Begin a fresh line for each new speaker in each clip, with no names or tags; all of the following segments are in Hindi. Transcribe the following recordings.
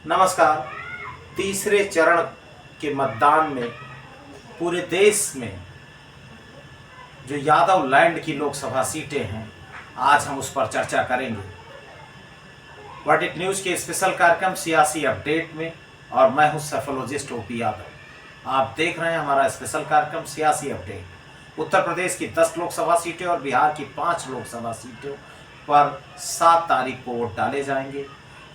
नमस्कार। तीसरे चरण के मतदान में पूरे देश में जो यादव लैंड की लोकसभा सीटें हैं, आज हम उस पर चर्चा करेंगे। वर्डिट न्यूज़ के स्पेशल कार्यक्रम सियासी अपडेट में, और मैं हूं सैफोलॉजिस्ट ओपी यादव। आप देख रहे हैं हमारा स्पेशल कार्यक्रम सियासी अपडेट। उत्तर प्रदेश की 10 लोकसभा सीटें और बिहार की 5 लोकसभा सीटों पर 7 तारीख को वोट डाले जाएंगे।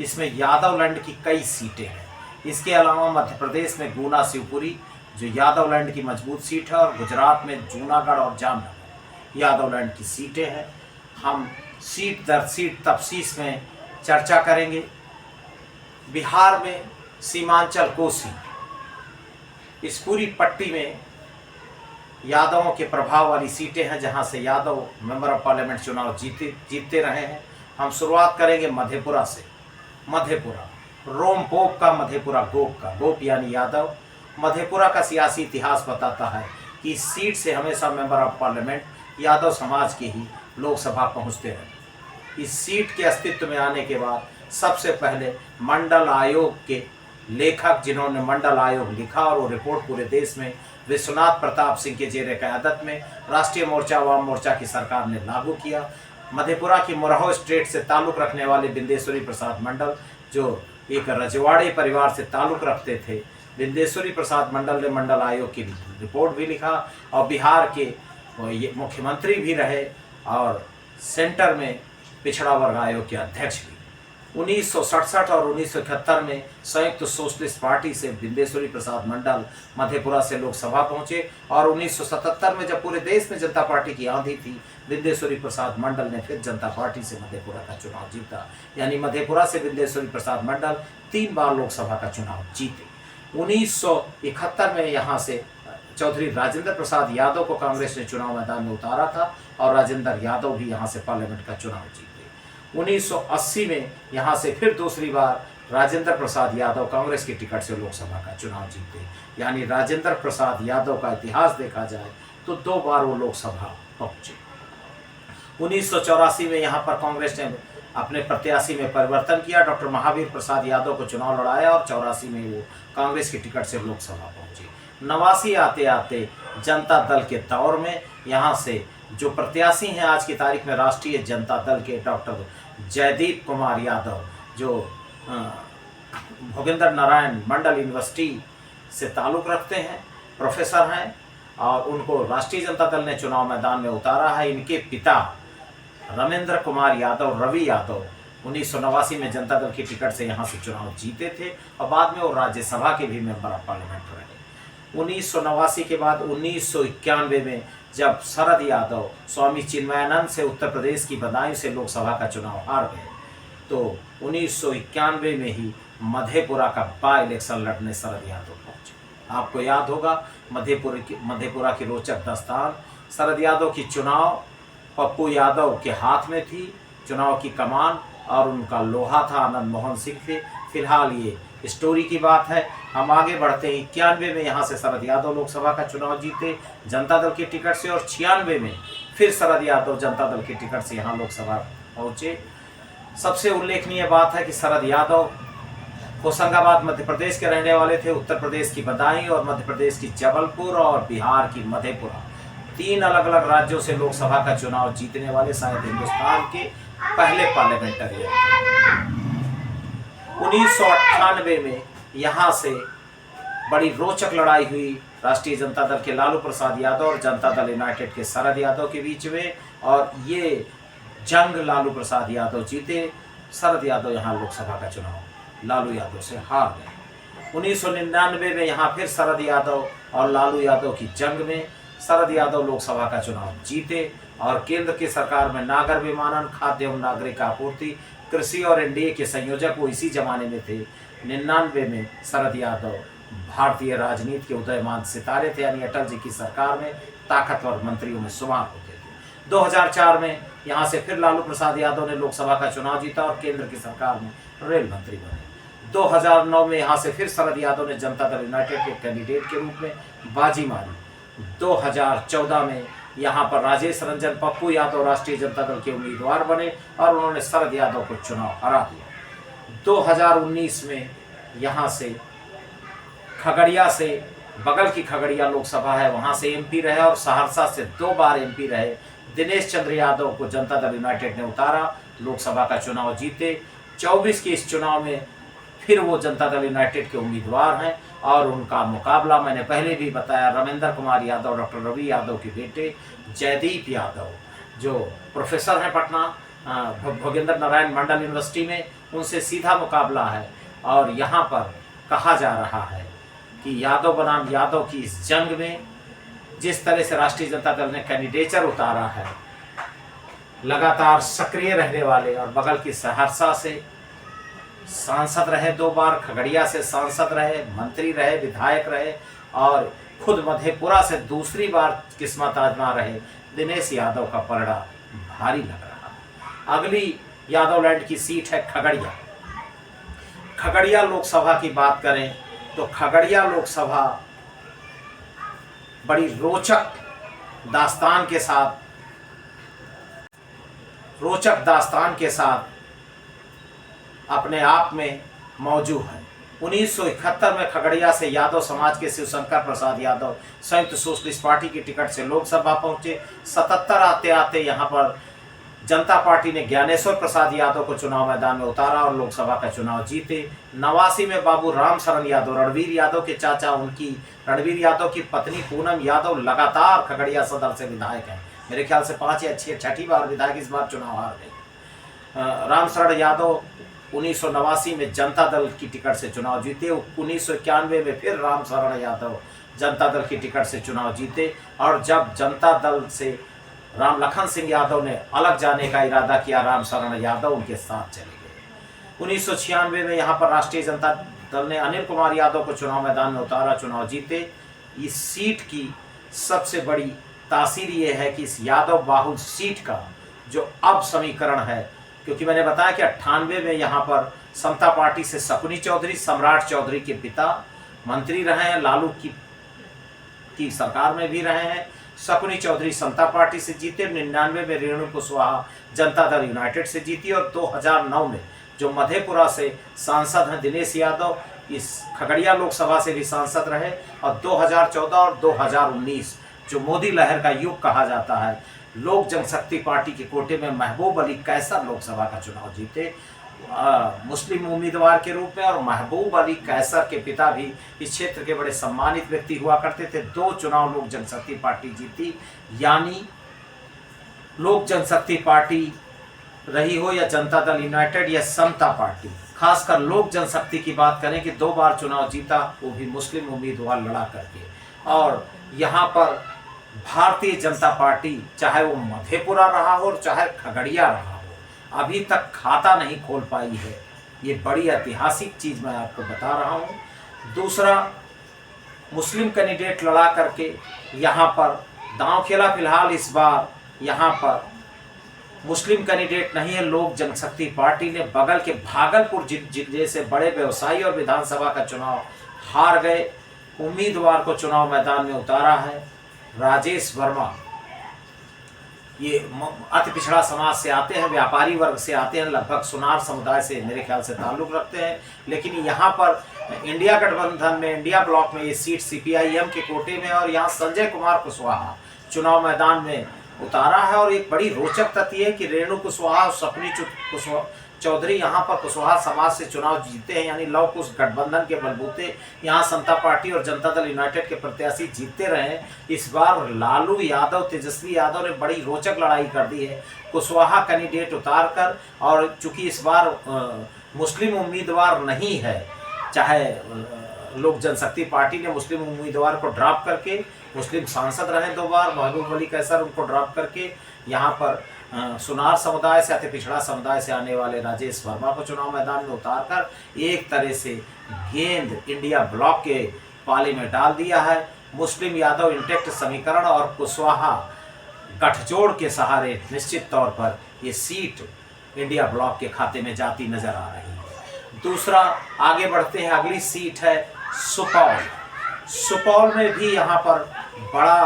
इसमें यादव लैंड की कई सीटें हैं। इसके अलावा मध्य प्रदेश में गुना शिवपुरी जो यादव लैंड की मजबूत सीट है, और गुजरात में जूनागढ़ और जामनगर यादव लैंड की सीटें हैं। हम सीट दर सीट तफसीस में चर्चा करेंगे। बिहार में सीमांचल कोसी, इस पूरी पट्टी में यादवों के प्रभाव वाली सीटें हैं, जहां से यादव मेंबर ऑफ पार्लियामेंट चुनाव जीतते रहे हैं। हम शुरुआत करेंगे मधेपुरा से। मधेपुरा रोम पोप का, मधेपुरा गोप का। गोप यानी यादव। मधेपुरा का सियासी इतिहास बताता है कि इस सीट से हमेशा मेंबर ऑफ पार्लियामेंट यादव समाज के ही लोकसभा पहुंचते रहे। इस सीट के अस्तित्व में आने के बाद सबसे पहले मंडल आयोग के लेखक, जिन्होंने मंडल आयोग लिखा और वो रिपोर्ट पूरे देश में विश्वनाथ प्रताप सिंह के जेर क़यादत में राष्ट्रीय मोर्चा वाम मोर्चा की सरकार ने लागू किया। मधेपुरा की मुरहू स्टेट से ताल्लुक़ रखने वाले बिंदेश्वरी प्रसाद मंडल, जो एक रजवाड़े परिवार से ताल्लुक़ रखते थे, बिंदेश्वरी प्रसाद मंडल ने मंडल आयोग की रिपोर्ट भी लिखा और बिहार के ये मुख्यमंत्री भी रहे और सेंटर में पिछड़ा वर्ग आयोग के अध्यक्ष भी। 1967 और 1971 में संयुक्त सोशलिस्ट पार्टी से बिंदेश्वरी प्रसाद मंडल मधेपुरा से लोकसभा पहुंचे, और 1977 में जब पूरे देश में जनता पार्टी की आंधी थी, बिंदेश्वरी प्रसाद मंडल ने फिर जनता पार्टी से मधेपुरा का चुनाव जीता। यानी मधेपुरा से बिंदेश्वरी प्रसाद मंडल 3 बार लोकसभा का चुनाव जीते। 1971 में यहाँ से चौधरी राजेंद्र प्रसाद यादव को कांग्रेस ने चुनाव मैदान में उतारा था, और राजेंद्र यादव भी यहाँ से पार्लियामेंट का चुनाव जीते। 1980 में यहाँ से फिर दूसरी बार राजेंद्र प्रसाद यादव कांग्रेस की टिकट से लोकसभा का चुनाव जीते। यानी राजेंद्र प्रसाद यादव का इतिहास देखा जाए तो 2 बार वो लोकसभा पहुंचे। 1984 में यहाँ पर कांग्रेस ने अपने प्रत्याशी में परिवर्तन किया, डॉक्टर महावीर प्रसाद यादव को चुनाव लड़ाया, और 84 में वो कांग्रेस की टिकट से लोकसभा पहुंचे। 89 आते आते जनता दल के दौर में यहाँ से जो प्रत्याशी हैं आज की तारीख में राष्ट्रीय जनता दल के डॉक्टर जयदीप कुमार यादव, जो भोगेंद्र नारायण मंडल यूनिवर्सिटी से ताल्लुक़ रखते हैं, प्रोफेसर हैं, और उनको राष्ट्रीय जनता दल ने चुनाव मैदान में उतारा है। इनके पिता रमेंद्र कुमार यादव, रवि यादव, 1989 में जनता दल की टिकट से यहाँ से चुनाव जीते थे, और बाद में वो राज्यसभा के भी मेंबर ऑफ पार्लियामेंट रहे। 1989 के बाद 1991 में जब शरद यादव स्वामी चिन्मयानंद से उत्तर प्रदेश की बदायूं से लोकसभा का चुनाव हार गए, तो 1991 में ही मधेपुरा का बाई इलेक्शन लड़ने शरद यादव पहुंचे। आपको याद होगा मधेपुरा की रोचक दास्तान। शरद यादव की चुनाव पप्पू यादव के हाथ में थी, चुनाव की कमान, और उनका लोहा था आनंद मोहन सिंह थे। फिलहाल ये स्टोरी की बात है। हम आगे बढ़ते हैं। 91 में यहाँ से शरद यादव लोकसभा का चुनाव जीते जनता दल की टिकट से, और 96 में फिर शरद यादव जनता दल की टिकट से यहाँ लोकसभा पहुँचे। सबसे उल्लेखनीय बात है कि शरद यादव होशंगाबाद मध्य प्रदेश के रहने वाले थे, उत्तर प्रदेश की बदायूं और मध्य प्रदेश की जबलपुर और बिहार की मधेपुरा, 3 अलग अलग राज्यों से लोकसभा का चुनाव जीतने वाले शायद हिंदुस्तान के पहले पार्लियामेंटरियन। 1998 में यहाँ से बड़ी रोचक लड़ाई हुई राष्ट्रीय जनता दल के लालू प्रसाद यादव और जनता दल यूनाइटेड के शरद यादव के बीच में, और ये जंग लालू प्रसाद यादव जीते। शरद यादव यहाँ लोकसभा का चुनाव लालू यादव से हार गए। 1999 में यहाँ फिर शरद यादव और लालू यादव की जंग में शरद यादव लोकसभा का चुनाव जीते, और केंद्र की सरकार में नागर विमानन, खाद्य एवं नागरिक आपूर्ति, कृषि और एनडीए के संयोजक वो इसी जमाने में थे। 99 में शरद यादव भारतीय राजनीति के उदयमान सितारे थे, यानी अटल जी की सरकार में ताकतवर मंत्रियों में शुमार होते थे। 2004 में यहाँ से फिर लालू प्रसाद यादव ने लोकसभा का चुनाव जीता और केंद्र की सरकार में रेल मंत्री बने। 2009 में यहाँ से फिर शरद यादव ने जनता दल यूनाइटेड के कैंडिडेट के रूप में बाजी मारी। 2014 में यहाँ पर राजेश रंजन पप्पू यादव राष्ट्रीय जनता दल के उम्मीदवार बने और उन्होंने शरद यादव को चुनाव हरा दिया। 2019 में यहाँ से खगड़िया से, बगल की खगड़िया लोकसभा है, वहाँ से एमपी रहे और सहरसा से 2 बार एमपी रहे। दिनेश चंद्र यादव को जनता दल यूनाइटेड ने उतारा, लोकसभा का चुनाव जीते। 24 के इस चुनाव में फिर वो जनता दल यूनाइटेड के उम्मीदवार हैं और उनका मुकाबला मैंने पहले भी बताया, रविंद्र कुमार यादव, डॉक्टर रवि यादव के बेटे जयदीप यादव जो प्रोफेसर हैं पटना भोगेंद्र नारायण मंडल यूनिवर्सिटी में, उनसे सीधा मुकाबला है। और यहाँ पर कहा जा रहा है कि यादव बनाम यादव की इस जंग में जिस तरह से राष्ट्रीय जनता दल ने कैंडिडेचर उतारा है, लगातार सक्रिय रहने वाले, और बगल की सहरसा से सांसद रहे 2 बार, खगड़िया से सांसद रहे, मंत्री रहे, विधायक रहे और खुद मधेपुरा से दूसरी बार किस्मत आजमा रहे दिनेश यादव का पलड़ा भारी लग रहा है। अगली यादवलैंड की सीट है खगड़िया। खगड़िया लोकसभा की बात करें तो खगड़िया लोकसभा बड़ी रोचक दास्तान के साथ अपने आप में मौजूद है। 1971 में खगड़िया से यादव समाज के शिवशंकर प्रसाद यादव संयुक्त सोशलिस्ट पार्टी की टिकट से लोकसभा पहुंचे। 77 आते आते यहां पर जनता पार्टी ने ज्ञानेश्वर प्रसाद यादव को चुनाव मैदान में उतारा और लोकसभा का चुनाव जीते। 89 में बाबू राम शरण यादव, रणवीर यादव के चाचा, उनकी रणवीर यादव की पत्नी पूनम यादव लगातार खगड़िया सदर से विधायक हैं। मेरे ख्याल से 5 या 6 बार विधायक इस बार चुनाव हार गए। राम शरण यादव 1989 में जनता दल की टिकट से चुनाव जीते। 1991 में फिर राम शरण यादव जनता दल की टिकट से चुनाव जीते और जब जनता दल से राम लखन सिंह यादव ने अलग जाने का इरादा किया, राम शरण यादव उनके साथ चले गए। 1996 में यहाँ पर राष्ट्रीय जनता दल ने अनिल कुमार यादव को चुनाव मैदान में उतारा, चुनाव जीते। इस सीट की सबसे बड़ी तासीर ये है कि इस यादव बाहुल सीट का जो अब समीकरण है, क्योंकि मैंने बताया कि 98 में यहाँ पर समता पार्टी से शकुनी चौधरी, सम्राट चौधरी के पिता मंत्री रहे हैं, लालू की सरकार में भी रहे हैं। शकुनी चौधरी समता पार्टी से जीते। 99 में रेणु कुशवाहा जनता दल यूनाइटेड से जीती और 2009 में जो मधेपुरा से सांसद हैं दिनेश यादव, इस खगड़िया लोकसभा से भी सांसद रहे और 2014 और 2019 जो मोदी लहर का युग कहा जाता है, लोक जनशक्ति पार्टी के कोटे में महबूब अली कैसर लोकसभा का चुनाव जीते मुस्लिम उम्मीदवार के रूप में। और महबूब अली कैसर के पिता भी इस क्षेत्र के बड़े सम्मानित व्यक्ति हुआ करते थे। 2 चुनाव लोक जनशक्ति पार्टी जीती, यानी लोक जनशक्ति पार्टी रही हो या जनता दल यूनाइटेड या समता पार्टी, खासकर लोक जनशक्ति की बात करें कि 2 बार चुनाव जीता, वो भी मुस्लिम उम्मीदवार लड़ा करके। और यहाँ पर भारतीय जनता पार्टी चाहे वो मधेपुरा रहा हो और चाहे खगड़िया रहा हो, अभी तक खाता नहीं खोल पाई है। ये बड़ी ऐतिहासिक चीज़ मैं आपको बता रहा हूँ। दूसरा, मुस्लिम कैंडिडेट लड़ा करके यहाँ पर दांव खेला। फिलहाल इस बार यहाँ पर मुस्लिम कैंडिडेट नहीं है। लोक जनशक्ति पार्टी ने बगल के भागलपुर जिले से बड़े व्यवसायी और विधानसभा का चुनाव हार गए उम्मीदवार को चुनाव मैदान में उतारा है राजेश वर्मा। ये अति पिछड़ा समाज से आते हैं, व्यापारी वर्ग से आते हैं, लगभग सुनार समुदाय से मेरे ख्याल से ताल्लुक़ रखते हैं। लेकिन यहाँ पर इंडिया गठबंधन में, इंडिया ब्लॉक में ये सीट CPIM के कोटे में और यहाँ संजय कुमार कुशवाहा चुनाव मैदान में उतारा है। और एक बड़ी रोचक तथ्य है कि रेणु कुशवाहा और शकुनी चौधरी यहाँ पर कुशवाहा समाज से चुनाव जीते हैं, यानी लव कुश गठबंधन के बलबूते यहाँ समता पार्टी और जनता दल यूनाइटेड के प्रत्याशी जीतते रहे। इस बार लालू यादव, तेजस्वी यादव ने बड़ी रोचक लड़ाई कर दी है कुशवाहा कैंडिडेट उतार कर। और चूंकि इस बार मुस्लिम उम्मीदवार नहीं है, चाहे लोक जनशक्ति पार्टी ने मुस्लिम उम्मीदवार को ड्रॉप करके, मुस्लिम सांसद रहे 2 बार महबूब अली कैसर, उनको ड्रॉप करके यहाँ पर सुनार समुदाय से, अति पिछड़ा समुदाय से आने वाले राजेश वर्मा को चुनाव मैदान में उतारकर एक तरह से गेंद इंडिया ब्लॉक के पाले में डाल दिया है। मुस्लिम यादव इंटेक्ट समीकरण और कुशवाहा गठजोड़ के सहारे निश्चित तौर पर ये सीट इंडिया ब्लॉक के खाते में जाती नजर आ रही है। दूसरा, आगे बढ़ते हैं, अगली सीट है सुपौल। सुपौल में भी यहाँ पर बड़ा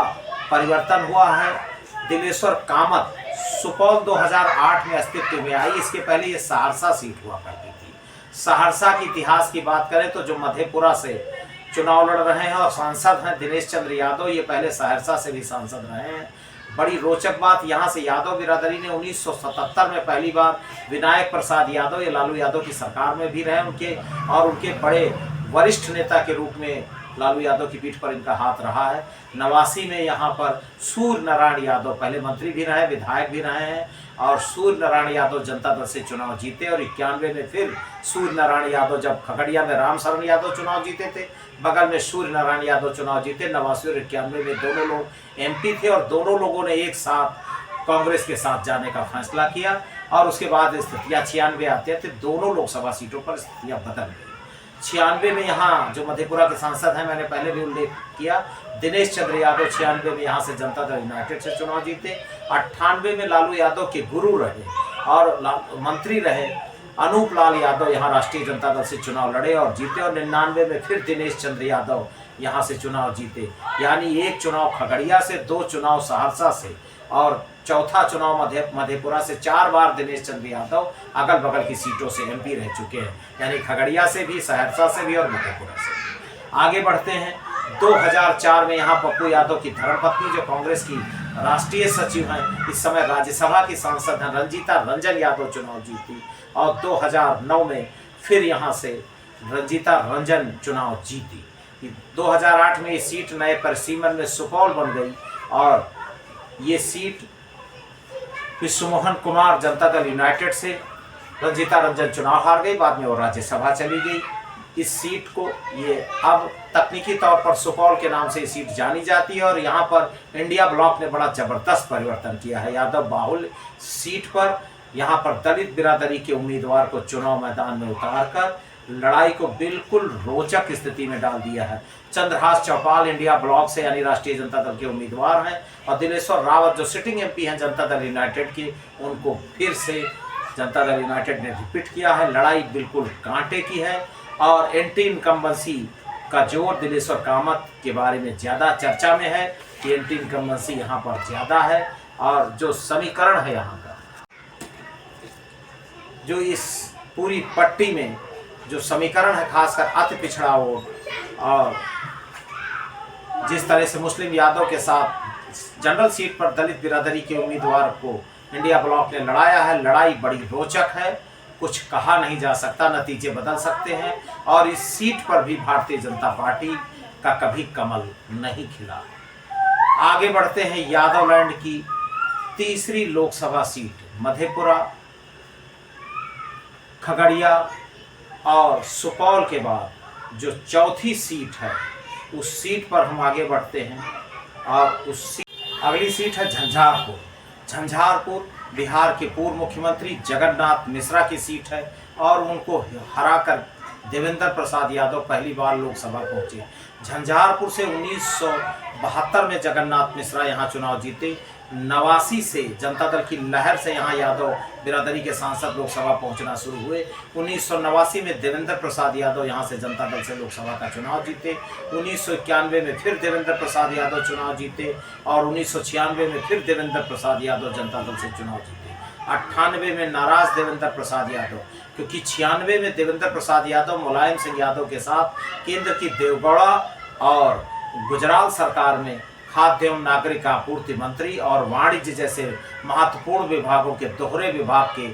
परिवर्तन हुआ है। दिलेश्वर कामत सुपौल 2008 में अस्तित्व में आई। इसके पहले ये सहरसा सीट हुआ करती थी। सहरसा के इतिहास की बात करें तो जो मधेपुरा से चुनाव लड़ रहे हैं और सांसद हैं दिनेश चंद्र यादव, ये पहले सहरसा से भी सांसद रहे हैं। बड़ी रोचक बात, यहाँ से यादव बिरादरी ने 1977 में पहली बार विनायक प्रसाद यादव, ये लालू यादव की सरकार में भी रहे उनके, और उनके बड़े वरिष्ठ नेता के रूप में लालू यादव की पीठ पर इनका हाथ रहा है। 89 में यहाँ पर सूर्य नारायण यादव पहले मंत्री भी रहे, विधायक भी रहे हैं, और सूर्य नारायण यादव जनता दल से चुनाव जीते। और 91 में फिर सूर्य नारायण यादव, जब खगड़िया में राम शरण यादव चुनाव जीते थे, बगल में सूर्य नारायण यादव चुनाव जीते। 89 और 91 में दोनों लोग एमपी थे और दोनों लोगों ने एक साथ कांग्रेस के साथ जाने का फैसला किया। और उसके बाद स्थितियाँ 96 आते थे, दोनों लोकसभा सीटों पर स्थितियाँ बदल गई। 96 में यहाँ जो मधेपुरा के सांसद हैं, मैंने पहले भी उल्लेख किया, दिनेश चंद्र यादव 96 में यहाँ से जनता दल यूनाइटेड से चुनाव जीते। 98 में लालू यादव के गुरु रहे और मंत्री रहे अनूप लाल यादव यहाँ राष्ट्रीय जनता दल से चुनाव लड़े और जीते। और 99 में फिर दिनेश चंद्र यादव यहाँ से चुनाव जीते। यानी एक चुनाव खगड़िया से, 2 चुनाव सहरसा से और चौथा चुनाव मधेपुरा से। 4 बार दिनेश चंद्र यादव अगल बगल की सीटों से एमपी रह चुके हैं, यानी खगड़िया से भी, सहरसा से भी और मधेपुरा से भी। आगे बढ़ते हैं। 2004 में यहाँ पप्पू यादव की धर्मपत्नी, जो कांग्रेस की राष्ट्रीय सचिव हैं, इस समय राज्यसभा की सांसद हैं, रंजीता रंजन यादव चुनाव जीती। और 2009 में फिर यहाँ से रंजीता रंजन चुनाव जीती। 2008 में ये सीट नए परिसीमन में सुपौल बन गई और ये सीट विश्वमोहन कुमार जनता दल यूनाइटेड से रंजीता रंजन चुनाव हार गई, बाद में वो राज्यसभा चली गई। इस सीट को ये अब तकनीकी तौर पर सुपौल के नाम से ये सीट जानी जाती है। और यहाँ पर इंडिया ब्लॉक ने बड़ा जबरदस्त परिवर्तन किया है। यादव बाहुल्य सीट पर यहाँ पर दलित बिरादरी के उम्मीदवार को चुनाव मैदान में उतारकर लड़ाई को बिल्कुल रोचक स्थिति में डाल दिया है। चंद्रहास चौपाल इंडिया ब्लॉक से यानी राष्ट्रीय जनता दल के उम्मीदवार हैं और दिनेश्वर रावत जो सिटिंग एमपी हैं जनता दल यूनाइटेड के, उनको फिर से जनता दल यूनाइटेड ने रिपीट किया है। लड़ाई बिल्कुल कांटे की है और एंटी इनकम्बेंसी का जोर दिनेश्वर कामत के बारे में ज़्यादा चर्चा में है कि एंटी इनकम्बेंसी यहाँ पर ज़्यादा है। और जो समीकरण है यहाँ का, जो इस पूरी पट्टी में जो समीकरण है, खासकर अति पिछड़ा वोट और जिस तरह से मुस्लिम यादव के साथ जनरल सीट पर दलित बिरादरी के उम्मीदवार को इंडिया ब्लॉक ने लड़ाया है, लड़ाई बड़ी रोचक है। कुछ कहा नहीं जा सकता, नतीजे बदल सकते हैं। और इस सीट पर भी भारतीय जनता पार्टी का कभी कमल नहीं खिला। आगे बढ़ते हैं। यादवलैंड की तीसरी लोकसभा सीट मधेपुरा, खगड़िया और सुपौल के बाद जो चौथी सीट है, उस सीट पर हम आगे बढ़ते हैं। और अगली सीट है झंझारपुर। झंझारपुर बिहार के पूर्व मुख्यमंत्री जगन्नाथ मिश्रा की सीट है और उनको हराकर देवेंद्र प्रसाद यादव पहली बार लोकसभा पहुंचे। झंझारपुर से 1972 में जगन्नाथ मिश्रा यहाँ चुनाव जीते। 89 से जनता दल की लहर से यहाँ यादव बिरादरी के सांसद लोकसभा पहुंचना शुरू हुए। 1989 में देवेंद्र प्रसाद यादव यहाँ से जनता दल से लोकसभा का चुनाव जीते। 1991 में फिर देवेंद्र प्रसाद यादव चुनाव जीते और 1996 में फिर देवेंद्र प्रसाद यादव जनता दल से चुनाव जीते। 98 में नाराज देवेंद्र प्रसाद यादव, क्योंकि 96 में देवेंद्र प्रसाद यादव मुलायम सिंह यादव के साथ केंद्र की देवगौड़ा और गुजरात सरकार में खाद्य एवं नागरिक आपूर्ति मंत्री और वाणिज्य जैसे महत्वपूर्ण विभागों के दोहरे विभाग के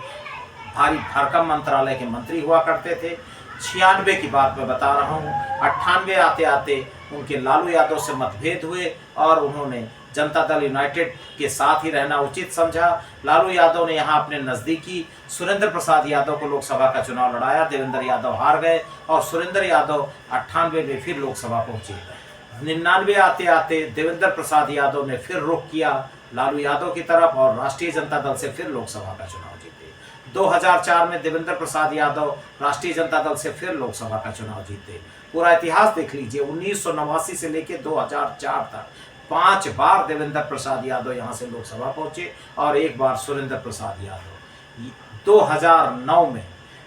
भारी भरकम मंत्रालय के मंत्री हुआ करते थे। 96 की बात मैं बता रहा हूँ। 98 आते आते उनके लालू यादव से मतभेद हुए और उन्होंने जनता दल यूनाइटेड के साथ ही रहना उचित समझा। लालू यादव ने यहाँ अपने नज़दीकी सुरेंद्र प्रसाद यादव को लोकसभा का चुनाव लड़ाया। देवेंद्र यादव हार गए और सुरेंद्र यादव 98 में फिर लोकसभा पहुँचे। 99 आते आते देवेंद्र प्रसाद यादव ने फिर रुख किया लालू यादव की तरफ और राष्ट्रीय जनता दल से फिर लोकसभा का चुनाव जीते। 2004 में देवेंद्र प्रसाद यादव राष्ट्रीय जनता दल से फिर लोकसभा का चुनाव जीते। पूरा इतिहास देख लीजिए, 1989 से लेकर 2004 तक 5 बार देवेंद्र प्रसाद यादव यहाँ से लोकसभा पहुँचे और 1 बार सुरेंद्र प्रसाद यादव। 2009 में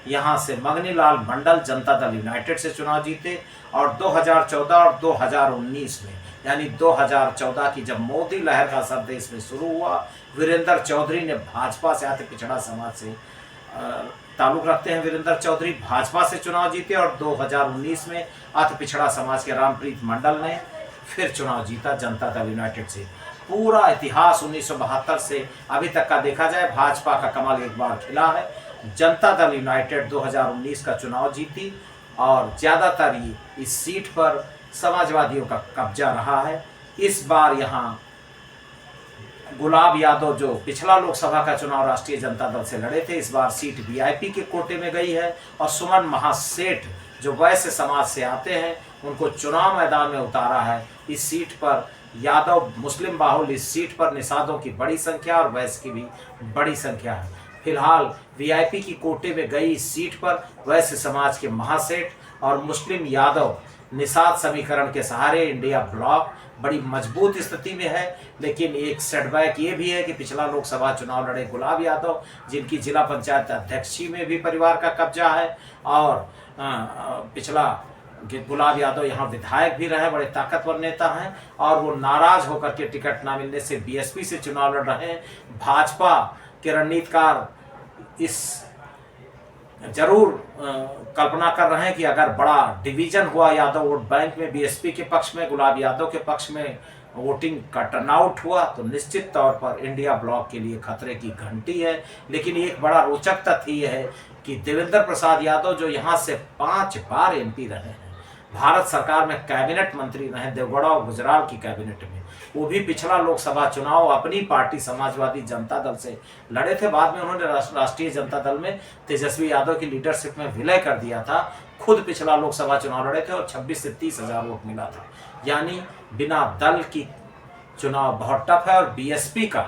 यहाँ से मगनीलाल मंडल जनता दल यूनाइटेड से चुनाव जीते और 2014 और 2019 में, यानी 2014 की जब मोदी लहर का असर देश में शुरू हुआ, वीरेंद्र चौधरी ने भाजपा से आते पिछड़ा समाज से ताल्लुक रखते हैं वीरेंद्र चौधरी, भाजपा से चुनाव जीते और 2019 में अति पिछड़ा समाज के रामप्रीत मंडल ने फिर चुनाव जीता जनता दल यूनाइटेड से। पूरा इतिहास 1972 से अभी तक का देखा जाए, भाजपा का कमल एक बार खिला है। जनता दल यूनाइटेड 2019 का चुनाव जीती और ज़्यादातर इस सीट पर समाजवादियों का कब्जा रहा है। इस बार यहाँ गुलाब यादव जो पिछला लोकसभा का चुनाव राष्ट्रीय जनता दल से लड़े थे, इस बार सीट वीआईपी के कोटे में गई है और सुमन महासेठ जो वैश्य समाज से आते हैं उनको चुनाव मैदान में उतारा है। इस सीट पर यादव मुस्लिम बाहुल, इस सीट पर निषादों की बड़ी संख्या और वैश्य की भी बड़ी संख्या है। फिलहाल वीआईपी की कोटे में गई इस सीट पर वैश्य समाज के महासेठ और मुस्लिम यादव निषाद समीकरण के सहारे इंडिया ब्लॉक बड़ी मजबूत स्थिति में है। लेकिन एक सेटबैक ये भी है कि पिछला लोकसभा चुनाव लड़े गुलाब यादव, जिनकी जिला पंचायत अध्यक्षी में भी परिवार का कब्जा है, और पिछला गुलाब यादव यहाँ विधायक भी रहे, बड़े ताकतवर नेता हैं, और वो नाराज होकर के टिकट ना मिलने से बीएसपी से चुनाव लड़ रहे हैं। भाजपा के रणनीतिकार इस जरूर कल्पना कर रहे हैं कि अगर बड़ा डिवीजन हुआ यादव वोट बैंक में, बीएसपी के पक्ष में, गुलाब यादव के पक्ष में वोटिंग का टर्नआउट हुआ, तो निश्चित तौर पर इंडिया ब्लॉक के लिए खतरे की घंटी है। लेकिन एक बड़ा रोचक तथ्य यह है कि देवेंद्र प्रसाद यादव जो यहाँ से 5 बार एमपी रहे हैं, भारत सरकार में कैबिनेट मंत्री रहे, देवगढ़ और गुजराल की कैबिनेट में, वो भी पिछला लोकसभा चुनाव अपनी पार्टी समाजवादी जनता दल से लड़े थे। बाद में उन्होंने राष्ट्रीय जनता दल में तेजस्वी यादव की लीडरशिप में विलय कर दिया था। खुद पिछला लोकसभा चुनाव लड़े थे और 26 से 30 हज़ार वोट मिला था। यानी बिना दल की चुनाव बहुत टफ है। और बीएसपी का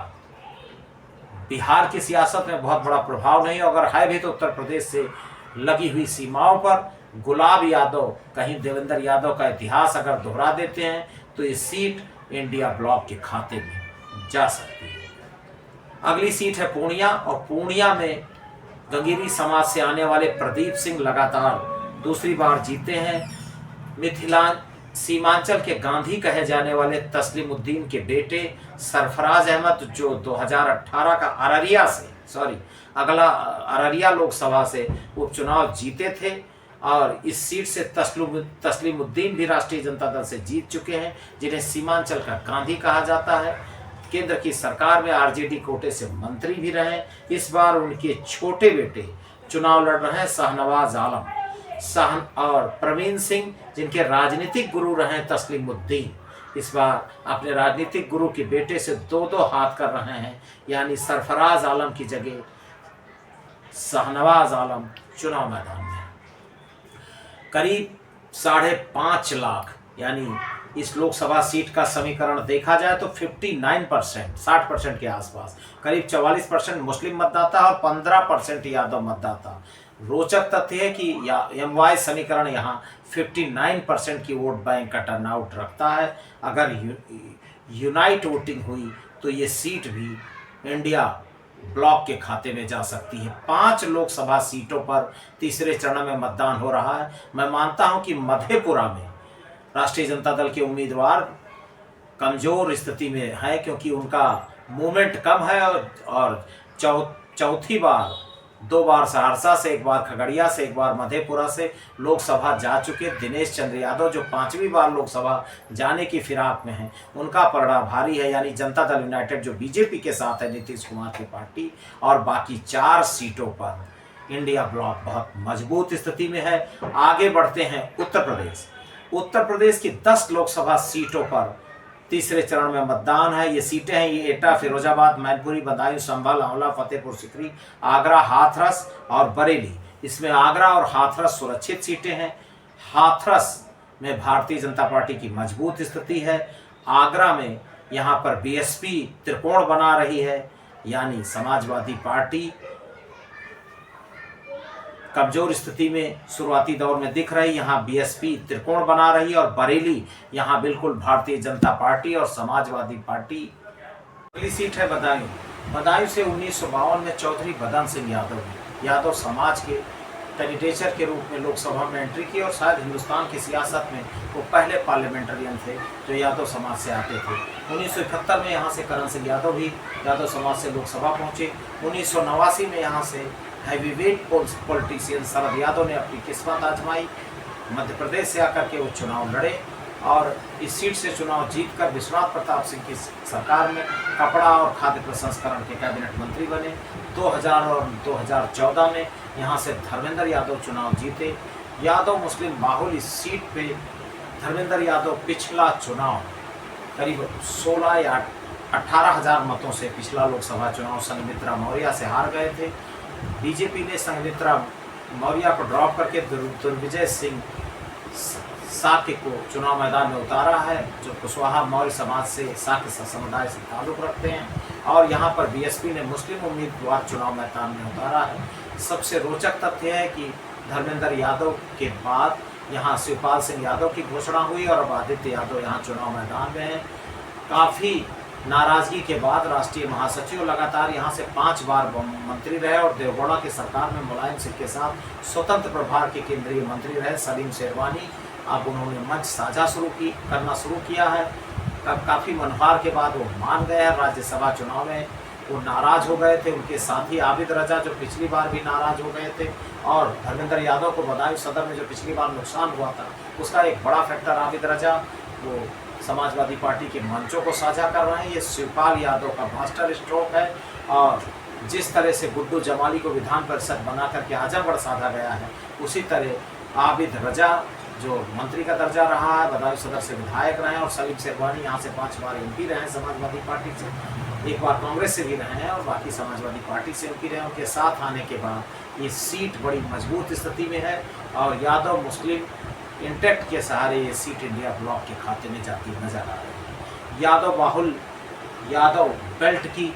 बिहार की सियासत में बहुत बड़ा प्रभाव नहीं, अगर है भी तो उत्तर प्रदेश से लगी हुई सीमाओं पर। गुलाब यादव कहीं देवेंद्र यादव का इतिहास अगर दोहरा देते हैं तो ये सीट इंडिया ब्लॉक के खाते में जा सकती है। अगली सीट है पूर्णिया, और पूर्णिया में गंगीरी समाज से आने वाले प्रदीप सिंह लगातार दूसरी बार जीते हैं। सीमांचल के गांधी कहे जाने वाले तस्लीमुद्दीन के बेटे सरफराज अहमद जो 2018 का अररिया लोकसभा से उपचुनाव जीते थे, और इस सीट से तस्लीमुद्दीन भी राष्ट्रीय जनता दल से जीत चुके हैं, जिन्हें सीमांचल का गांधी कहा जाता है। केंद्र की सरकार में आरजेडी कोटे से मंत्री भी रहे। इस बार उनके छोटे बेटे चुनाव लड़ रहे हैं, शाहनवाज आलम और प्रवीण सिंह, जिनके राजनीतिक गुरु रहे तस्लीमुद्दीन, इस बार अपने राजनीतिक गुरु के बेटे से 2-2 हाथ कर रहे हैं। यानी सरफराज आलम की जगह शाहनवाज आलम चुनाव मैदान में। करीब 5.5 लाख, यानी इस लोकसभा सीट का समीकरण देखा जाए तो 59%, 60% के आसपास, करीब 44% मुस्लिम मतदाता और 15% यादव मतदाता। रोचक तथ्य है कि एमवाई समीकरण यहाँ 59% की वोट बैंक का टर्नआउट रखता है। अगर यूनाइट वोटिंग हुई तो ये सीट भी इंडिया ब्लॉक के खाते में जा सकती है। 5 लोकसभा सीटों पर तीसरे चरण में मतदान हो रहा है। मैं मानता हूं कि मधेपुरा में राष्ट्रीय जनता दल के उम्मीदवार कमजोर स्थिति में है, क्योंकि उनका मूवमेंट कम है और चौथी बार 2 बार सहरसा से, 1 बार खगड़िया से, 1 बार मधेपुरा से लोकसभा जा चुके दिनेश चंद्र यादव जो 5वीं बार लोकसभा जाने की फिराक में हैं, उनका पलड़ा भारी है। यानी जनता दल यूनाइटेड जो बीजेपी के साथ है, नीतीश कुमार की पार्टी, और बाकी 4 सीटों पर इंडिया ब्लॉक बहुत मजबूत स्थिति में है। आगे बढ़ते हैं उत्तर प्रदेश की 10 लोकसभा सीटों पर तीसरे चरण में मतदान है। ये सीटें हैं, ये एटा, फिरोजाबाद, मैनपुरी, बदायूं, संभल, आंवला, फतेहपुर सीकरी, आगरा, हाथरस और बरेली। इसमें आगरा और हाथरस सुरक्षित सीटें हैं। हाथरस में भारतीय जनता पार्टी की मजबूत स्थिति है। आगरा में यहाँ पर बीएसपी त्रिकोण बना रही है, यानी समाजवादी पार्टी कमजोर स्थिति में शुरुआती दौर में दिख रही, यहाँ बीएसपी त्रिकोण बना रही, और बरेली यहाँ बिल्कुल भारतीय जनता पार्टी और समाजवादी पार्टी। अगली सीट है बदायूं से 1952 में चौधरी बदन सिंह यादव समाज के कैंडिडेट के रूप में लोकसभा में एंट्री की, और शायद हिंदुस्तान की सियासत में वो पहले पार्लियामेंटेरियन थे जो यादव समाज से आते थे। 1971 में यहाँ से करण सिंह यादव भी यादव समाज से लोकसभा पहुँचे। 1989 में यहाँ से हैवीवेट पॉलिटिशियन शरद यादव ने अपनी किस्मत आजमाई। मध्य प्रदेश से आकर के वो चुनाव लड़े और इस सीट से चुनाव जीतकर विश्वनाथ प्रताप सिंह की सरकार में कपड़ा और खाद्य प्रसंस्करण के कैबिनेट मंत्री बने। 2000 और 2014 में यहाँ से धर्मेंद्र यादव चुनाव जीते। यादव मुस्लिम बाहुल इस सीट पे धर्मेंद्र यादव पिछला चुनाव करीब 16 या 18,000 मतों से पिछला लोकसभा चुनाव संघमित्रा मौर्य से हार गए थे। बीजेपी ने संघमित्रा मौर्य को ड्रॉप करके दुर्विजय सिंह साक्य को चुनाव मैदान में उतारा है, जो कुशवाहा मौर्य समाज से साक्य समुदाय से ताल्लुक रखते हैं। और यहाँ पर बीएसपी ने मुस्लिम उम्मीदवार चुनाव मैदान में उतारा है। सबसे रोचक तथ्य है कि धर्मेंद्र यादव के बाद यहाँ शिवपाल सिंह यादव की घोषणा हुई और अब आदित्य यादव यहाँ चुनाव मैदान में हैं। काफ़ी नाराजगी के बाद राष्ट्रीय महासचिव लगातार यहाँ से 5 बार मंत्री रहे और देवगौड़ा की सरकार में मुलायम सिंह के साथ स्वतंत्र प्रभार के केंद्रीय मंत्री रहे सलीम शेरवानी। अब उन्होंने मंच साझा करना शुरू किया है। तब काफ़ी मनहार के बाद वो मान गए हैं। राज्यसभा चुनाव में वो नाराज हो गए थे, उनके साथी आबिद रजा जो पिछली बार भी नाराज हो गए थे, और धर्मेंद्र यादव को बदायूं सदर में जो पिछली बार नुकसान हुआ था उसका एक बड़ा फैक्टर आबिद रजा वो समाजवादी पार्टी के मंचों को साझा कर रहे हैं। ये शिवपाल यादव का मास्टर स्ट्रोक है और जिस तरह से गुड्डू जमाली को विधान परिषद बना करके आजमगढ़ साधा गया है, उसी तरह आबिद रजा जो मंत्री का दर्जा रहा है, बदायूं सदर से विधायक रहे हैं, और सलीम शेरवानी यहाँ से 5 बार एमपी रहे हैं समाजवादी पार्टी से, 1 बार कांग्रेस से भी रहे हैं और बाकी समाजवादी पार्टी से एमपी रहे हैं। उनके साथ आने के बाद ये सीट बड़ी मजबूत स्थिति में है और यादव मुस्लिम इंटैक्ट के सहारे ये सीट इंडिया ब्लॉक के खाते में जाती नजर आ रही है। यादव बाहुल यादव बेल्ट की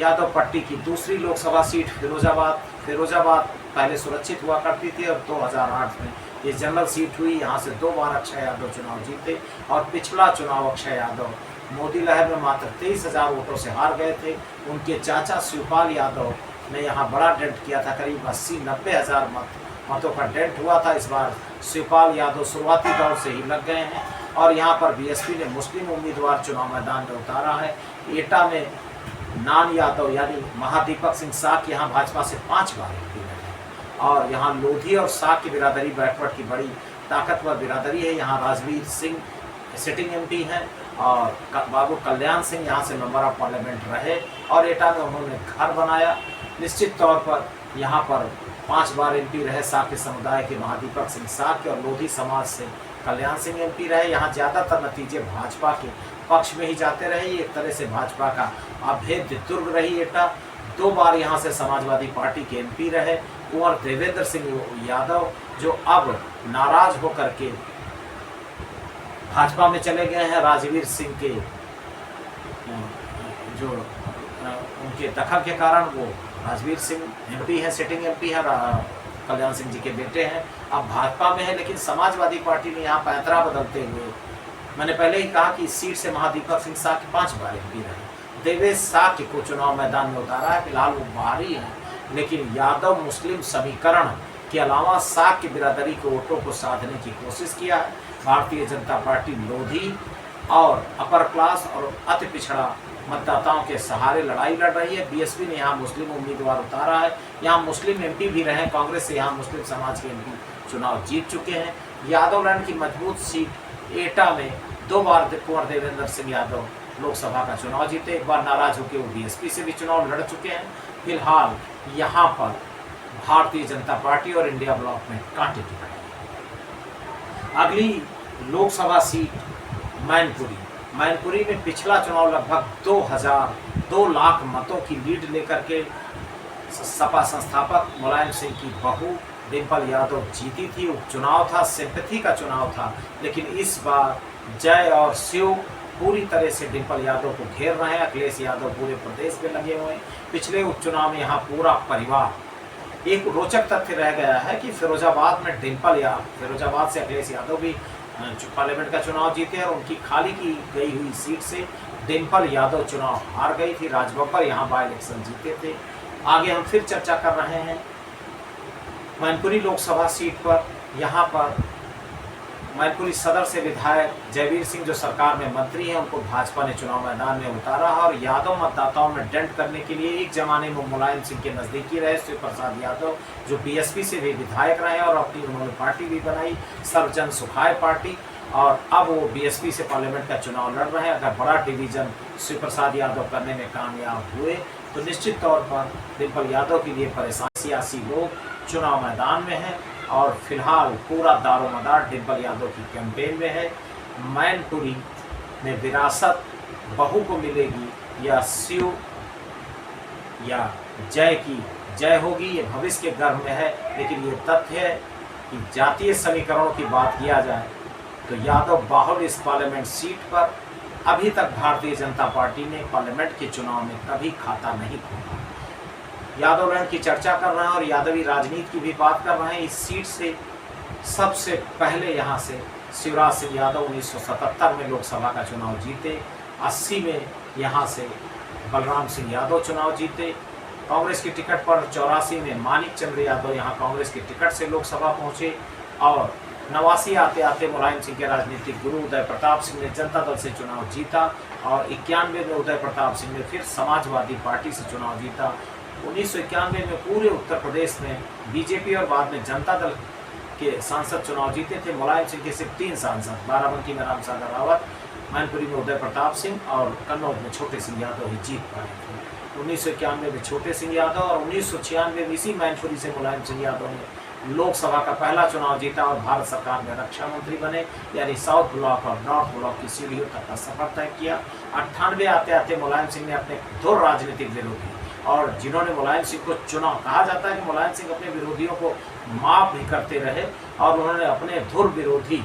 यादव पट्टी की दूसरी लोकसभा सीट फिरोजाबाद पहले सुरक्षित हुआ करती थी और 2008 में ये जनरल सीट हुई। यहाँ से 2 बार अक्षय यादव चुनाव जीते और पिछला चुनाव अक्षय यादव मोदी लहर में मात्र 23,000 वोटों से हार गए थे। उनके चाचा शिवपाल यादव ने यहाँ बड़ा डेंट किया था, करीब 80-90 हज़ार मतों का डेंट हुआ था। इस बार शिवपाल यादव शुरुआती दौर से ही लग गए हैं और यहाँ पर बीएसपी ने मुस्लिम उम्मीदवार चुनाव मैदान में उतारा है। एटा में नान यादव यानी महादीपक सिंह साक यहाँ भाजपा से 5 बार एमपी रहे हैं और यहाँ लोधी और साक की बिरादरी बैकवर्ड की बड़ी ताकतवर बिरादरी है। यहाँ राजवीर सिंह सिटिंग एमपी हैं और बाबू कल्याण सिंह यहाँ से मेंबर ऑफ पार्लियामेंट रहे और एटा में उन्होंने घर बनाया। निश्चित तौर पर यहाँ पर 5 बार एमपी रहे साक्य समुदाय के महादीपक सिंह साक्य और लोधी समाज से कल्याण सिंह एमपी रहे। यहाँ ज़्यादातर नतीजे भाजपा के पक्ष में ही जाते रहे। एक तरह से भाजपा का अभेद्य दुर्ग रही एटा। 2 बार यहाँ से समाजवादी पार्टी के एमपी रहे कुंवर देवेंद्र सिंह यादव, जो अब नाराज होकर के भाजपा में चले गए हैं। राजवीर सिंह के जो उनके दखल के कारण वो राजवीर सिंह एमपी हैं, सिटिंग एमपी हैं, कल्याण सिंह जी के बेटे हैं, अब भाजपा में है। लेकिन समाजवादी पार्टी ने यहाँ पैंतरा बदलते हुए, मैंने पहले ही कहा कि इस सीट से महादीपक सिंह साक्य 5 बार एमपी रहे। देवेश साक्य को चुनाव मैदान में उतारा है। फिलहाल वो बाहरी है, लेकिन यादव मुस्लिम समीकरण के अलावा साक्य बिरादरी के वोटों को साधने की कोशिश किया है। भारतीय जनता पार्टी लोधी और अपर क्लास और अति पिछड़ा मतदाताओं के सहारे लड़ाई लड़ रही है। बीएसपी ने यहाँ मुस्लिम उम्मीदवार उतारा है। यहाँ मुस्लिम एमपी भी रहे, कांग्रेस से यहाँ मुस्लिम समाज के एमपी चुनाव जीत चुके हैं। यादवलैंड की मजबूत सीट एटा में 2 बार कुंवर देवेंद्र सिंह यादव लोकसभा का चुनाव जीते। 1 बार नाराज होकर वो बीएसपी से भी चुनाव लड़ चुके हैं। फिलहाल यहाँ पर भारतीय जनता पार्टी और इंडिया ब्लॉक में कांटे की लड़ाई। अगली लोकसभा सीट मैनपुरी में पिछला चुनाव लगभग 2 लाख मतों की लीड लेकर के सपा संस्थापक मुलायम सिंह की बहू डिम्पल यादव जीती थी। उपचुनाव था, सिंपैथी का चुनाव था, लेकिन इस बार जय और शिव पूरी तरह से डिम्पल यादव को घेर रहे हैं। अखिलेश यादव पूरे प्रदेश में लगे हुए हैं। पिछले उपचुनाव में यहाँ पूरा परिवार। एक रोचक तथ्य रह गया है कि फिरोजाबाद से अखिलेश यादव भी पार्लियामेंट का चुनाव जीते और उनकी खाली की गई हुई सीट से डिम्पल यादव चुनाव हार गई थी। राजबब्बर यहाँ बाई इलेक्शन जीते थे। आगे हम फिर चर्चा कर रहे हैं मैनपुरी लोकसभा सीट पर। यहाँ पर मैनपुरी सदर से विधायक जयवीर सिंह जो सरकार में मंत्री हैं, उनको भाजपा ने चुनाव मैदान में उतारा और यादव मतदाताओं में डेंट करने के लिए एक जमाने में मुलायम सिंह के नज़दीकी रहे शिव प्रसाद यादव, जो बीएसपी से भी विधायक रहे और अपनी उन्होंने पार्टी भी बनाई, सर्वजन सुखाय पार्टी, और अब वो बीएसपी से पार्लियामेंट का चुनाव लड़ रहे हैं। अगर बड़ा डिवीजन शिव प्रसाद यादव करने में कामयाब हुए तो निश्चित तौर पर डिम्पल यादव के लिए परेशान सियासी लोग चुनाव मैदान में हैं और फिलहाल पूरा दारोमदार डिम्पल यादव की कैंपेन में है। मैनपुरी में विरासत बहू को मिलेगी या शिव या जय की जय होगी, ये भविष्य के गर्भ में है। लेकिन ये तथ्य है कि जातीय समीकरणों की बात किया जाए तो यादव बाहुल इस पार्लियामेंट सीट पर अभी तक भारतीय जनता पार्टी ने पार्लियामेंट के चुनाव में कभी खाता नहीं खोला। यादव लैंड की चर्चा कर रहे हैं और यादवी राजनीति की भी बात कर रहे हैं। इस सीट से सबसे पहले यहाँ से शिवराज सिंह यादव 1977 में लोकसभा का चुनाव जीते, 80 में यहाँ से बलराम सिंह यादव चुनाव जीते, कांग्रेस की टिकट पर 84 में मानिक चंद्र यादव यहाँ कांग्रेस की टिकट से लोकसभा पहुँचे और 89 आते आते मुलायम सिंह के राजनीतिक गुरु उदय प्रताप सिंह ने जनता दल से चुनाव जीता और 91 में उदय प्रताप सिंह ने फिर समाजवादी पार्टी से चुनाव जीता। 1991 में पूरे उत्तर प्रदेश में बीजेपी और बाद में जनता दल के सांसद चुनाव जीते थे। मुलायम सिंह के सिर्फ 3 सांसद, बाराबंकी में रामसागर रावत, मैनपुरी में उदय प्रताप सिंह और कन्नौज में छोटे सिंह यादव ही जीत पाए थे। 1991 में छोटे सिंह यादव और 1996 में इसी मैनपुरी से मुलायम सिंह यादव ने लोकसभा का पहला चुनाव जीता और भारत सरकार में रक्षा मंत्री बने, यानी साउथ ब्लॉक और नॉर्थ ब्लॉक की सीढ़ियों तक का सफर तय किया। 98 आते आते मुलायम सिंह ने अपने दो राजनीतिक विरोधी और जिन्होंने मुलायम सिंह को चुना, कहा जाता है कि मुलायम सिंह अपने विरोधियों को माफ भी करते रहे और उन्होंने अपने धुर विरोधी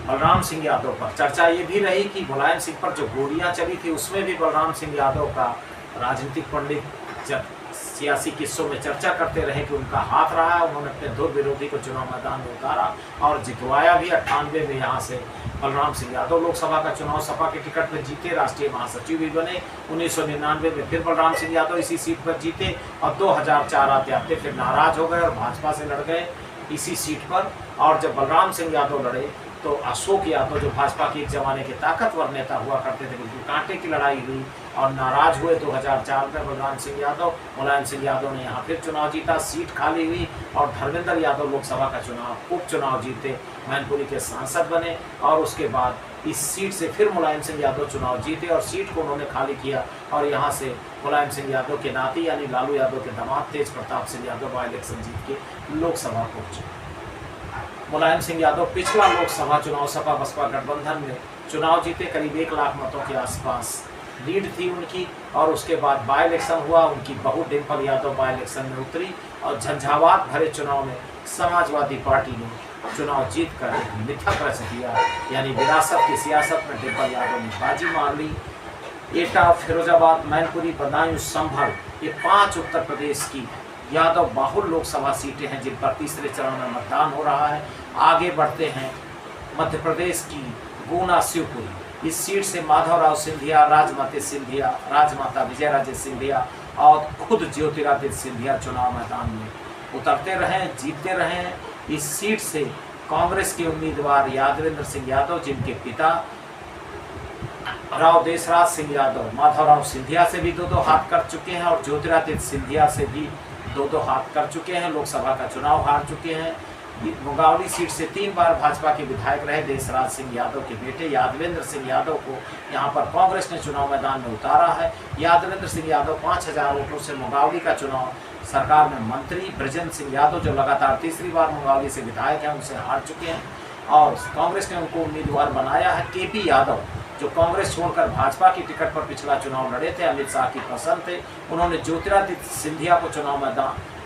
बलराम सिंह यादव पर, चर्चा ये भी रही कि मुलायम सिंह पर जो गोलियां चली थी उसमें भी बलराम सिंह यादव का राजनीतिक पंडित जब सियासी किस्सों में चर्चा करते रहे कि उनका हाथ रहा। उन्होंने अपने धुर विरोधी को चुनाव मैदान में उतारा और जितवाया भी। 98 में यहाँ से बलराम सिंह यादव लोकसभा का चुनाव सपा के टिकट पर जीते, राष्ट्रीय महासचिव भी बने। 1999 में फिर बलराम सिंह यादव इसी सीट पर जीते और 2004 आते आते फिर नाराज हो गए और भाजपा से लड़ गए इसी सीट पर। और जब बलराम सिंह यादव लड़े तो अशोक यादव जो भाजपा के एक जमाने के ताकतवर नेता हुआ करते थे, बिल्कुल कांटे की लड़ाई हुई और नाराज हुए 2004 में बलराम सिंह यादव। मुलायम सिंह यादव ने यहाँ फिर चुनाव जीता, सीट खाली हुई और धर्मेंद्र यादव लोकसभा का चुनाव उपचुनाव जीते, मैनपुरी के सांसद बने और उसके बाद इस सीट से फिर मुलायम सिंह यादव चुनाव जीते और सीट को उन्होंने खाली किया और यहाँ से मुलायम सिंह यादव के नाती यानी लालू यादव के दामाद तेज प्रताप सिंह यादव बाई इलेक्शन जीत के लोकसभा पहुंचे। मुलायम सिंह यादव पिछला लोकसभा चुनाव सपा बसपा गठबंधन में चुनाव जीते, करीब 1 लाख मतों के आसपास लीड थी उनकी और उसके बाद बाई इलेक्शन हुआ, उनकी बहू डिम्पल यादव बाई इलेक्शन में उतरी और झंझावात भरे चुनाव में समाजवादी पार्टी ने चुनाव जीत कर एक मिथक रच दिया, यानी विरासत की सियासत में डिम्पल यादव ने बाजी मार ली। एटा, फिरोजाबाद, मैनपुरी, बदायूं, संभल, ये 5 उत्तर प्रदेश की यादव बाहुल लोकसभा सीटें हैं जिन पर तीसरे चरण में मतदान हो रहा है। आगे बढ़ते हैं मध्य प्रदेश की गुना शिवपुरी, इस सीट से माधवराव सिंधिया, राजमाता विजयराजे सिंधिया और खुद ज्योतिरादित्य सिंधिया चुनाव मैदान में उतरते रहे, जीतते रहे। इस सीट से कांग्रेस के उम्मीदवार यादवेंद्र सिंह यादव, जिनके पिता राव देशराज सिंह यादव माधवराव सिंधिया से भी 2-2 हाथ कर चुके हैं और ज्योतिरादित्य सिंधिया से भी 2-2 हाथ कर चुके हैं, लोकसभा का चुनाव हार चुके हैं। मुंगावली सीट से 3 बार भाजपा के विधायक रहे देशराज सिंह यादव के बेटे यादवेंद्र सिंह यादव को यहां पर कांग्रेस ने चुनाव मैदान में उतारा है। यादवेंद्र सिंह यादव 5000 वोटों से मुंगावली का चुनाव सरकार में मंत्री ब्रजेंद्र सिंह यादव जो लगातार तीसरी बार मुंगावली से विधायक हैं उनसे हार चुके हैं और कांग्रेस ने उनको उम्मीदवार बनाया है। केपी यादव जो कांग्रेस छोड़कर भाजपा की टिकट पर पिछला चुनाव लड़े थे, अमित शाह की पसंद थे, उन्होंने ज्योतिरादित्य सिंधिया को चुनाव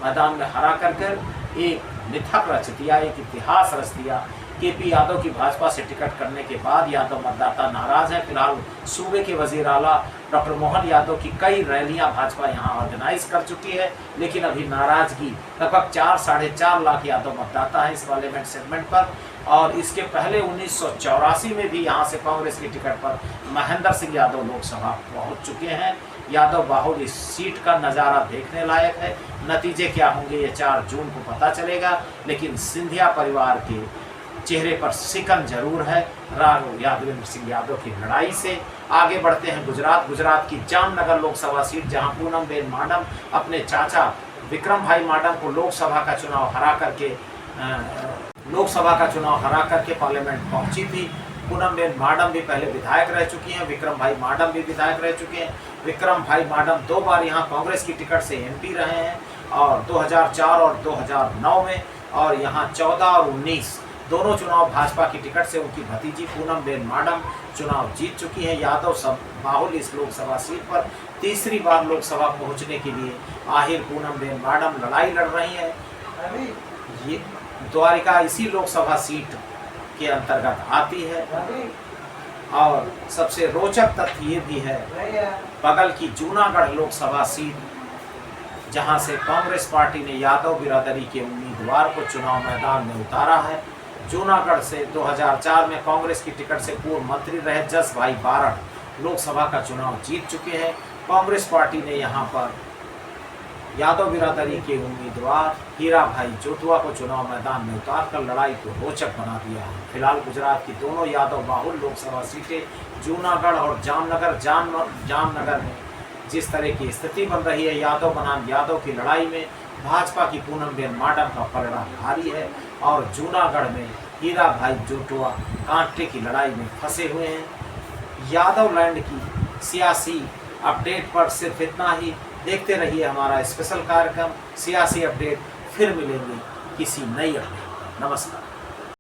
मैदान में हरा कर एक मिथक रच दिया, एक इतिहास रच दिया। केपी यादव की भाजपा से टिकट करने के बाद यादव मतदाता नाराज हैं। फिलहाल सूबे के वजीर आला डॉक्टर मोहन यादव की कई रैलियां भाजपा यहां ऑर्गेनाइज कर चुकी है, लेकिन अभी नाराजगी लगभग 4-4.5 लाख यादव मतदाता है इस पार्लियामेंट सेगमेंट पर। और इसके पहले 1984 में भी यहां से कांग्रेस की टिकट पर महेंद्र सिंह यादव लोकसभा पहुंच चुके हैं। यादव बाहुल इस सीट का नज़ारा देखने लायक है। नतीजे क्या होंगे ये 4 जून को पता चलेगा, लेकिन सिंधिया परिवार के चेहरे पर सिकन जरूर है राव यादवेंद्र सिंह यादव की लड़ाई से। आगे बढ़ते हैं गुजरात की जामनगर लोकसभा सीट, जहां पूनमबेन माडम अपने चाचा विक्रम भाई माडम को लोकसभा का चुनाव हरा करके पार्लियामेंट पहुंची थी। पूनमबेन माडम भी पहले विधायक रह चुकी हैं, विक्रम भाई माडम भी विधायक रह चुके हैं। विक्रम भाई माडम 2 बार यहाँ कांग्रेस की टिकट से एमपी रहे हैं, और 2004 और 2009 में, और यहाँ 14 और 19 दोनों चुनाव भाजपा की टिकट से उनकी भतीजी पूनमबेन माडम चुनाव जीत चुकी हैं। यादव सब बाहुल इस लोकसभा सीट पर तीसरी बार लोकसभा पहुंचने के लिए आहिर पूनमबेन माडम लड़ाई लड़ रही हैं। ये द्वारिका इसी लोकसभा सीट के अंतर्गत आती है। और सबसे रोचक तथ्य ये भी है, बगल की जूनागढ़ लोकसभा सीट, जहां से कांग्रेस पार्टी ने यादव बिरादरी के उम्मीदवार को चुनाव मैदान में उतारा है। जूनागढ़ से 2004 में कांग्रेस की टिकट से पूर्व मंत्री रहे जस भाई बारड़ लोकसभा का चुनाव जीत चुके हैं। कांग्रेस पार्टी ने यहां पर यादव बिरादरी के उम्मीदवार हीरा भाई जोटुआ को चुनाव मैदान में उतारकर लड़ाई को रोचक बना दिया है। फिलहाल गुजरात की दोनों यादव बाहुल लोकसभा सीटें जूनागढ़ और जामनगर में जिस तरह की स्थिति बन रही है, यादव बनाम यादव की लड़ाई में भाजपा की पूनमबेन माडम का पलड़ा भारी है, और जूनागढ़ में हीरा भाई जोटुआ कांटे की लड़ाई में फंसे हुए हैं। यादव लैंड की सियासी अपडेट पर सिर्फ इतना ही। देखते रहिए हमारा स्पेशल कार्यक्रम सियासी अपडेट। फिर मिलेंगे किसी नई अपडेट। नमस्कार।